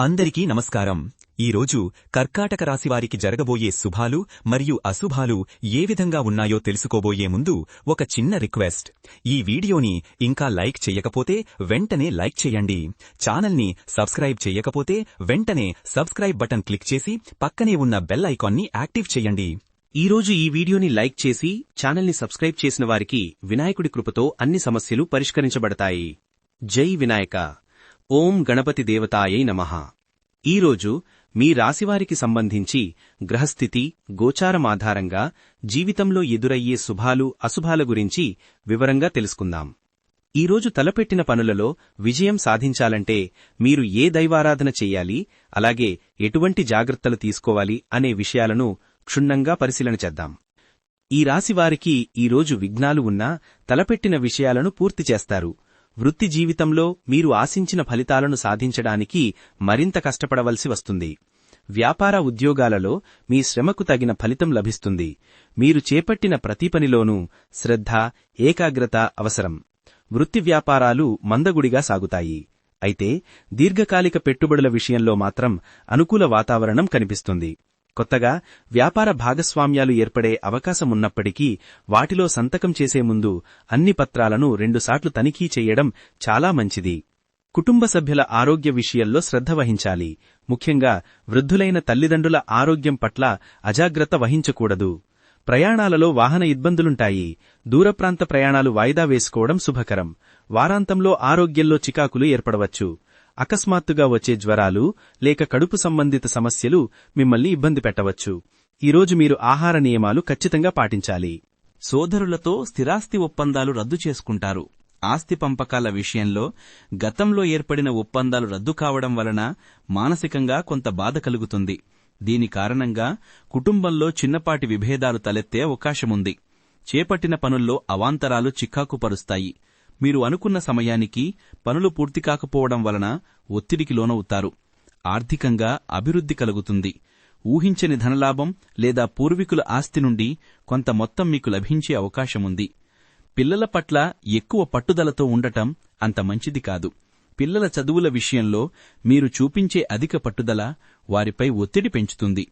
అందరికీ నమస్కారం. ఈరోజు కర్కాటక రాశివారికి జరగబోయే శుభాలు మరియు అశుభాలు ఏ విధంగా ఉన్నాయో తెలుసుకోబోయే ముందు ఒక చిన్న రిక్వెస్ట్. ఈ వీడియోని ఇంకా లైక్ చెయ్యకపోతే వెంటనే లైక్ చేయండి. ఛానల్ని సబ్స్క్రైబ్ చెయ్యకపోతే వెంటనే సబ్స్క్రైబ్ బటన్ క్లిక్ చేసి పక్కనే ఉన్న బెల్ ఐకాన్ని యాక్టివ్ చేయండి. ఈరోజు ఈ వీడియోని లైక్ చేసి ఛానల్ని సబ్స్క్రైబ్ చేసిన వారికి వినాయకుడి కృపతో అన్ని సమస్యలు పరిష్కరించబడతాయి. జై వినాయక. ఓం గణపతి దేవతాయై నమః. ఈరోజు మీ రాశివారికి సంబంధించి గ్రహస్థితి, గోచారం ఆధారంగా జీవితంలో ఎదురయ్యే శుభాలు, అశుభాల గురించి వివరంగా తెలుసుకుందాం. ఈరోజు తలపెట్టిన పనులలో విజయం సాధించాలంటే మీరు ఏ దైవారాధన చెయ్యాలి, అలాగే ఎటువంటి జాగ్రత్తలు తీసుకోవాలి అనే విషయాలను క్షుణ్ణంగా పరిశీలన చేద్దాం. ఈ రాశివారికి ఈరోజు విఘ్నాలు ఉన్నా తలపెట్టిన విషయాలను పూర్తి చేస్తారు. వృత్తి జీవితంలో మీరు ఆశించిన ఫలితాలను సాధించడానికి మరింత కష్టపడవలసి వస్తుంది. వ్యాపార ఉద్యోగాలలో మీ శ్రమకు తగిన ఫలితం లభిస్తుంది. మీరు చేపట్టిన ప్రతి పనిలోనూ శ్రద్ధ, ఏకాగ్రత అవసరం. వృత్తి వ్యాపారాలు మందగుడిగా సాగుతాయి. అయితే దీర్ఘకాలిక పెట్టుబడుల విషయంలో మాత్రం అనుకూల వాతావరణం కనిపిస్తుంది. కొత్తగా వ్యాపార భాగస్వామ్యాలు ఏర్పడే అవకాశమున్నప్పటికీ వాటిలో సంతకం చేసే ముందు అన్ని పత్రాలను 2 సార్లు తనిఖీ చేయడం చాలా మంచిది. కుటుంబ సభ్యుల ఆరోగ్య విషయంలో శ్రద్ధ వహించాలి. ముఖ్యంగా వృద్ధులైన తల్లిదండ్రుల ఆరోగ్యం పట్ల అజాగ్రత్త వహించకూడదు. ప్రయాణాలలో వాహన ఇబ్బందులుంటాయి. దూరప్రాంత ప్రయాణాలు వాయిదా వేసుకోవడం శుభకరం. వారాంతంలో ఆరోగ్యంలో చికాకులు ఏర్పడవచ్చు. అకస్మాత్తుగా వచ్చే జ్వరాలు లేక కడుపు సంబంధిత సమస్యలు మిమ్మల్ని ఇబ్బంది పెట్టవచ్చు. ఈరోజు మీరు ఆహార నియమాలు ఖచ్చితంగా పాటించాలి. సోదరులతో స్థిరాస్తి ఒప్పందాలు రద్దు చేసుకుంటారు. ఆస్తి పంపకాల విషయంలో గతంలో ఏర్పడిన ఒప్పందాలు రద్దు కావడం వలన మానసికంగా కొంత బాధ కలుగుతుంది. దీని కారణంగా కుటుంబంలో చిన్నపాటి విభేదాలు తలెత్తే అవకాశముంది. చేపట్టిన పనుల్లో అవాంతరాలు చిక్కాకుపరుస్తాయి. మీరు అనుకున్న సమయానికి పనులు పూర్తి కాకపోవడం వలన ఒత్తిడికి లోనవుతారు. ఆర్థికంగా అభివృద్ధి కలుగుతుంది. ఊహించని ధనలాభం లేదా పూర్వీకుల ఆస్తి నుండి కొంత మొత్తం మీకు లభించే అవకాశముంది. పిల్లల పట్ల ఎక్కువ పట్టుదలతో ఉండటం అంత మంచిది కాదు. పిల్లల చదువుల విషయంలో మీరు చూపించే అధిక పట్టుదల వారిపై ఒత్తిడి పెంచుతుంది.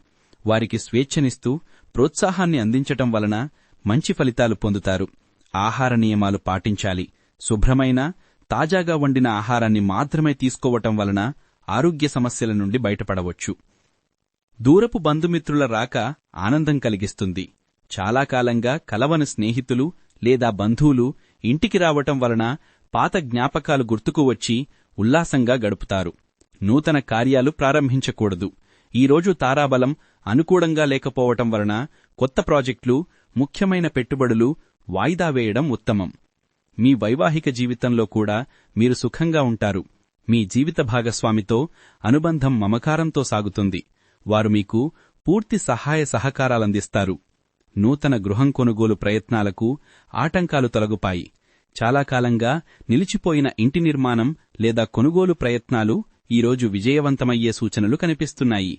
వారికి స్వేచ్ఛనిస్తూ ప్రోత్సాహాన్ని అందించటం వలన మంచి ఫలితాలు పొందుతారు. ఆహార నియమాలు పాటించాలి. శుభ్రమైన, తాజాగా వండిన ఆహారాన్ని మాత్రమే తీసుకోవటం వలన ఆరోగ్య సమస్యల నుండి బయటపడవచ్చు. దూరపు బంధుమిత్రుల రాక ఆనందం కలిగిస్తుంది. చాలా కాలంగా కలవని స్నేహితులు లేదా బంధువులు ఇంటికి రావటం వలన పాత జ్ఞాపకాలు గుర్తుకు వచ్చి ఉల్లాసంగా గడుపుతారు. నూతన కార్యాలు ప్రారంభించకూడదు. ఈరోజు తారాబలం అనుకూలంగా లేకపోవటం వలన కొత్త ప్రాజెక్టులు, ముఖ్యమైన పెట్టుబడులు వాయిదా వేయడం ఉత్తమం. మీ వైవాహిక జీవితంలో కూడా మీరు సుఖంగా ఉంటారు. మీ జీవిత భాగస్వామితో అనుబంధం మమకారంతో సాగుతుంది. వారు మీకు పూర్తి సహాయ సహకారాలందిస్తారు. నూతన గృహం కొనుగోలు ప్రయత్నాలకు ఆటంకాలు తొలగుపాయి. చాలా కాలంగా నిలిచిపోయిన ఇంటి నిర్మాణం లేదా కొనుగోలు ప్రయత్నాలు ఈరోజు విజయవంతమయ్యే సూచనలు కనిపిస్తున్నాయి.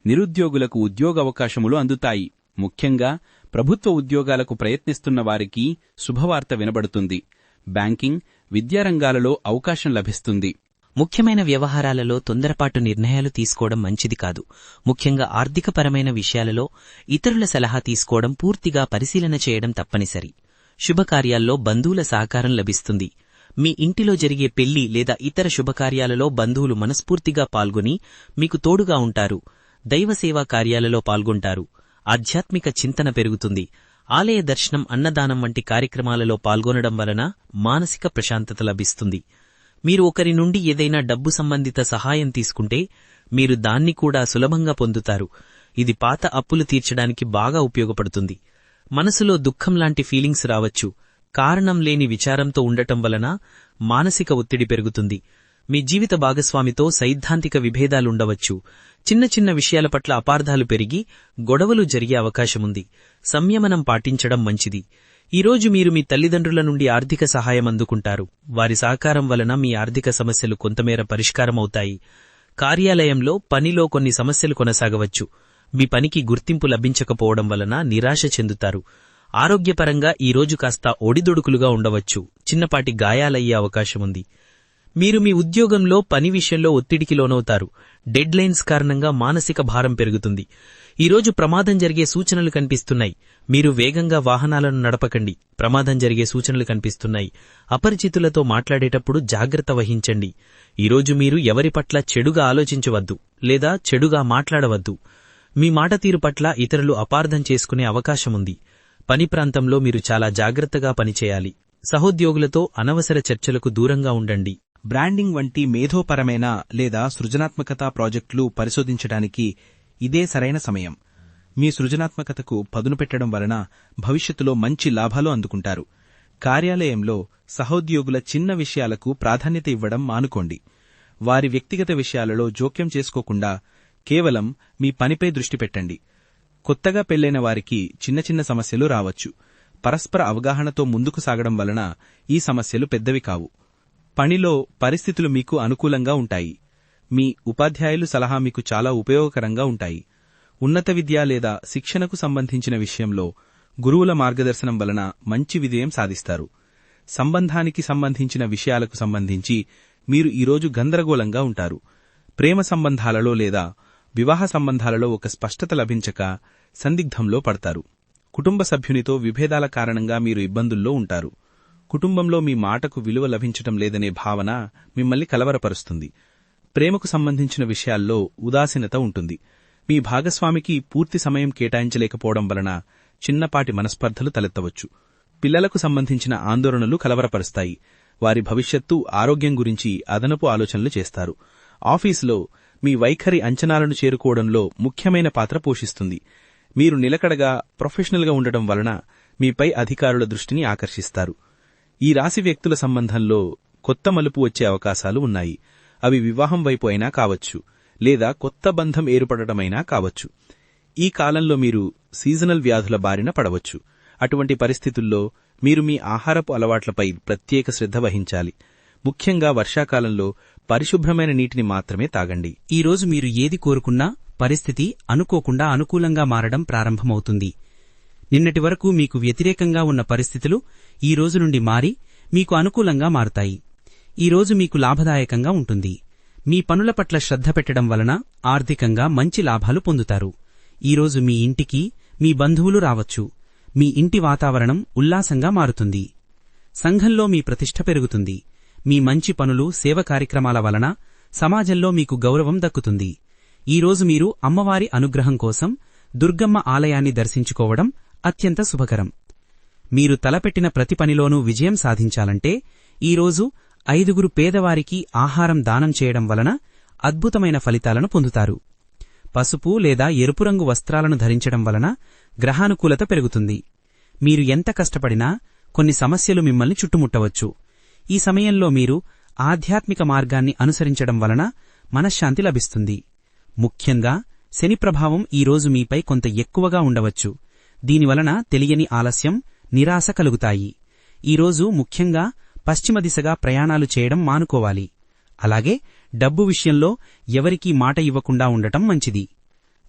నిరుద్యోగులకు ఉద్యోగావకాశములు అందుతాయి. ముఖ్యంగా ప్రభుత్వ ఉద్యోగాలకు ప్రయత్నిస్తున్న వారికి శుభవార్త వినబడుతుంది. బ్యాంకింగ్, విద్యారంగాలలో అవకాశం లభిస్తుంది. ముఖ్యమైన వ్యవహారాలలో తొందరపాటు నిర్ణయాలు తీసుకోవడం మంచిది కాదు. ముఖ్యంగా ఆర్థికపరమైన విషయాలలో ఇతరుల సలహా తీసుకోవడం పూర్తిగా పరిశీలన చేయడం తప్పనిసరి. శుభకార్యాల్లో బంధువుల సహకారం లభిస్తుంది. మీ ఇంటిలో జరిగే పెళ్లి లేదా ఇతర శుభకార్యాలలో బంధువులు మనస్ఫూర్తిగా పాల్గొని మీకు తోడుగా ఉంటారు. దైవసేవా కార్యాలలో పాల్గొంటారు. ఆధ్యాత్మిక చింతన పెరుగుతుంది. ఆలయ దర్శనం, అన్నదానం వంటి కార్యక్రమాలలో పాల్గొనడం వలన మానసిక ప్రశాంతత లభిస్తుంది. మీరు ఒకరి నుండి ఏదైనా డబ్బు సంబంధిత సహాయం తీసుకుంటే మీరు దాన్ని కూడా సులభంగా పొందుతారు. ఇది పాత అప్పులు తీర్చడానికి బాగా ఉపయోగపడుతుంది. మనసులో దుఃఖం లాంటి ఫీలింగ్స్ రావచ్చు. కారణం లేని విచారంతో ఉండటం వలన మానసిక ఒత్తిడి పెరుగుతుంది. మీ జీవిత భాగస్వామితో సైద్ధాంతిక విభేదాలుండవచ్చు. చిన్న చిన్న విషయాల పట్ల అపార్థాలు పెరిగి గొడవలు జరిగే అవకాశముంది. సంయమనం పాటించడం మంచిది. ఈరోజు మీరు మీ తల్లిదండ్రుల నుండి ఆర్థిక సహాయం అందుకుంటారు. వారి సహకారం వలన మీ ఆర్థిక సమస్యలు కొంతమేర పరిష్కారమవుతాయి. కార్యాలయంలో పనిలో కొన్ని సమస్యలు కొనసాగవచ్చు. మీ పనికి గుర్తింపు లభించకపోవడం వలన నిరాశ చెందుతారు. ఆరోగ్యపరంగా ఈరోజు కాస్త ఒడిదుడుకులుగా ఉండవచ్చు. చిన్నపాటి గాయాలయ్యే అవకాశముంది. మీరు మీ ఉద్యోగంలో పని విషయంలో ఒత్తిడికి లోనవుతారు. డెడ్ లైన్స్ కారణంగా మానసిక భారం పెరుగుతుంది. ఈరోజు ప్రమాదం జరిగే సూచనలు కనిపిస్తున్నాయి. మీరు వేగంగా వాహనాలను నడపకండి. ప్రమాదం జరిగే సూచనలు కనిపిస్తున్నాయి. అపరిచితులతో మాట్లాడేటప్పుడు జాగ్రత్త వహించండి. ఈరోజు మీరు ఎవరి పట్ల చెడుగా ఆలోచించవద్దు లేదా చెడుగా మాట్లాడవద్దు. మీ మాట తీరు పట్ల ఇతరులు అపార్థం చేసుకునే అవకాశముంది. పని ప్రాంతంలో మీరు చాలా జాగ్రత్తగా పనిచేయాలి. సహోద్యోగులతో అనవసర చర్చలకు దూరంగా ఉండండి. బ్రాండింగ్ వంటి మేధోపరమైన లేదా సృజనాత్మకత ప్రాజెక్టులు పరిశోధించడానికి ఇదే సరైన సమయం. మీ సృజనాత్మకతకు పదును పెట్టడం వలన భవిష్యత్తులో మంచి లాభాలు అందుకుంటారు. కార్యాలయంలో సహోద్యోగుల చిన్న విషయాలకు ప్రాధాన్యత ఇవ్వడం మానుకోండి. వారి వ్యక్తిగత విషయాలలో జోక్యం చేసుకోకుండా కేవలం మీ పనిపై దృష్టి పెట్టండి. కొత్తగా పెళ్లైన వారికి చిన్న చిన్న సమస్యలు రావచ్చు. పరస్పర అవగాహనతో ముందుకు సాగడం వలన ఈ సమస్యలు పెద్దవి కావు. పనిలో పరిస్థితులు మీకు అనుకూలంగా ఉంటాయి. మీ ఉపాధ్యాయులు సలహా మీకు చాలా ఉపయోగకరంగా ఉంటాయి. ఉన్నత విద్య లేదా శిక్షణకు సంబంధించిన విషయంలో గురువుల మార్గదర్శనం వలన మంచి విజయం సాధిస్తారు. సంబంధానికి సంబంధించిన విషయాలకు సంబంధించి మీరు ఈరోజు గందరగోళంగా ఉంటారు. ప్రేమ సంబంధాలలో లేదా వివాహ సంబంధాలలో ఒక స్పష్టత లభించక సందిగ్ధంలో పడతారు. కుటుంబ సభ్యునితో విభేదాల కారణంగా మీరు ఇబ్బందుల్లో ఉంటారు. కుటుంబంలో మీ మాటకు విలువ లభించటం లేదనే భావన మిమ్మల్ని కలవరపరుస్తుంది. ప్రేమకు సంబంధించిన విషయాల్లో ఉదాసీనత ఉంటుంది. మీ భాగస్వామికి పూర్తి సమయం కేటాయించలేకపోవడం వలన చిన్నపాటి మనస్పర్ధలు తలెత్తవచ్చు. పిల్లలకు సంబంధించిన ఆందోళనలు కలవరపరుస్తాయి. వారి భవిష్యత్తు, ఆరోగ్యం గురించి అదనపు ఆలోచనలు చేస్తారు. ఆఫీసులో మీ వైఖరి అంచనాలను చేరుకోవడంలో ముఖ్యమైన పాత్ర పోషిస్తుంది. మీరు నిలకడగా, ప్రొఫెషనల్గా ఉండటం వలన మీపై అధికారుల దృష్టిని ఆకర్షిస్తారు. ఈ రాశి వ్యక్తుల సంబంధంలో కొత్త మలుపు వచ్చే అవకాశాలు ఉన్నాయి. అవి వివాహం వైపు అయినా కావచ్చు, లేదా కొత్త బంధం ఏర్పడటమైనా కావచ్చు. ఈ కాలంలో మీరు సీజనల్ వ్యాధుల బారిన పడవచ్చు. అటువంటి పరిస్థితుల్లో మీరు మీ ఆహారపు అలవాట్లపై ప్రత్యేక శ్రద్ధ వహించాలి. ముఖ్యంగా వర్షాకాలంలో పరిశుభ్రమైన నీటిని మాత్రమే తాగండి. ఈరోజు మీరు ఏది కోరుకున్నా పరిస్థితి అనుకోకుండా అనుకూలంగా మారడం ప్రారంభమవుతుంది. నిన్నటి వరకు మీకు వ్యతిరేకంగా ఉన్న పరిస్థితులు ఈ రోజు నుండి మారి మీకు అనుకూలంగా మారుతాయి. ఈరోజు మీకు లాభదాయకంగా ఉంటుంది. మీ పనుల పట్ల శ్రద్ధ పెట్టడం వలన ఆర్థికంగా మంచి లాభాలు పొందుతారు. ఈరోజు మీ ఇంటికి మీ బంధువులు రావచ్చు. మీ ఇంటి వాతావరణం ఉల్లాసంగా మారుతుంది. సంఘంలో మీ ప్రతిష్ఠ పెరుగుతుంది. మీ మంచి పనులు, సేవ కార్యక్రమాల వలన సమాజంలో మీకు గౌరవం దక్కుతుంది. ఈరోజు మీరు అమ్మవారి అనుగ్రహం కోసం దుర్గమ్మ ఆలయాన్ని దర్శించుకోవడం అత్యంత శుభకరం. మీరు తలపెట్టిన ప్రతి పనిలోనూ విజయం సాధించాలంటే ఈరోజు 5 పేదవారికి ఆహారం దానం చేయడం వలన అద్భుతమైన ఫలితాలను పొందుతారు. పసుపు లేదా ఎరుపు రంగు వస్త్రాలను ధరించడం వలన గ్రహానుకూలత పెరుగుతుంది. మీరు ఎంత కష్టపడినా కొన్ని సమస్యలు మిమ్మల్ని చుట్టుముట్టవచ్చు. ఈ సమయంలో మీరు ఆధ్యాత్మిక మార్గాన్ని అనుసరించడం వలన మనశ్శాంతి లభిస్తుంది. ముఖ్యంగా శని ప్రభావం ఈరోజు మీపై కొంత ఎక్కువగా ఉండవచ్చు. దీనివలన తెలియని ఆలస్యం, నిరాశ కలుగుతాయి. ఈరోజు ముఖ్యంగా పశ్చిమ దిశగా ప్రయాణాలు చేయడం మానుకోవాలి. అలాగే డబ్బు విషయంలో ఎవరికీ మాట ఇవ్వకుండా ఉండటం మంచిది.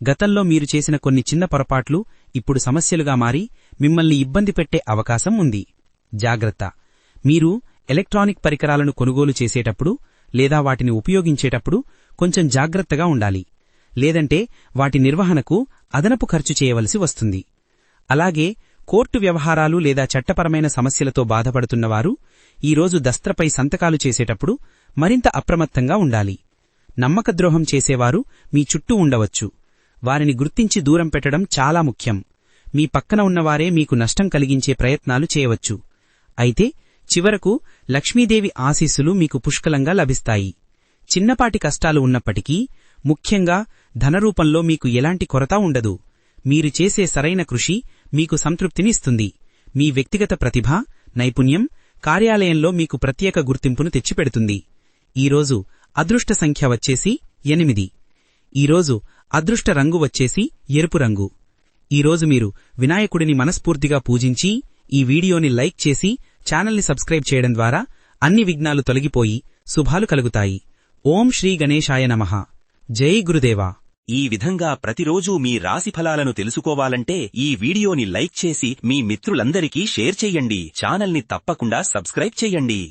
గతంలో మీరు చేసిన కొన్ని చిన్న పొరపాట్లు ఇప్పుడు సమస్యలుగా మారి మిమ్మల్ని ఇబ్బంది పెట్టే అవకాశం ఉంది. జాగ్రత్త. మీరు ఎలక్ట్రానిక్ పరికరాలను కొనుగోలు చేసేటప్పుడు లేదా వాటిని ఉపయోగించేటప్పుడు కొంచెం జాగ్రత్తగా ఉండాలి. లేదంటే వాటి నిర్వహణకు అదనపు ఖర్చు చేయవలసి వస్తుంది. అలాగే కోర్టు వ్యవహారాలు లేదా చట్టపరమైన సమస్యలతో బాధపడుతున్నవారు ఈరోజు దస్త్రపై సంతకాలు చేసేటప్పుడు మరింత అప్రమత్తంగా ఉండాలి. నమ్మకద్రోహం చేసేవారు మీ చుట్టూ ఉండవచ్చు. వారిని గుర్తించి దూరం పెట్టడం చాలా ముఖ్యం. మీ పక్కన ఉన్నవారే మీకు నష్టం కలిగించే ప్రయత్నాలు చేయవచ్చు. అయితే చివరకు లక్ష్మీదేవి ఆశీస్సులు మీకు పుష్కలంగా లభిస్తాయి. చిన్నపాటి కష్టాలు ఉన్నప్పటికీ ముఖ్యంగా ధనరూపంలో మీకు ఎలాంటి కొరత ఉండదు. మీరు చేసే సరైన కృషి మీకు సంతృప్తినిస్తుంది. మీ వ్యక్తిగత ప్రతిభ, నైపుణ్యం కార్యాలయంలో మీకు ప్రత్యేక గుర్తింపును తెచ్చిపెడుతుంది. ఈరోజు అదృష్ట సంఖ్య వచ్చేసి 8. ఈరోజు అదృష్ట రంగు వచ్చేసి ఎరుపు రంగు. ఈరోజు మీరు వినాయకుడిని మనస్ఫూర్తిగా పూజించి ఈ వీడియోని లైక్ చేసి ఛానల్ని సబ్స్క్రైబ్ చేయడం ద్వారా అన్ని విఘ్నాలు తొలగిపోయి శుభాలు కలుగుతాయి. ఓం శ్రీ గణేశాయ నమః. జై గురుదేవా. ఈ విధంగా ప్రతిరోజూ మీ రాశిఫలాలను తెలుసుకోవాలంటే ఈ వీడియోని లైక్ చేసి మీ మిత్రులందరికీ షేర్ చెయ్యండి. ఛానల్ని తప్పకుండా సబ్స్క్రైబ్ చెయ్యండి.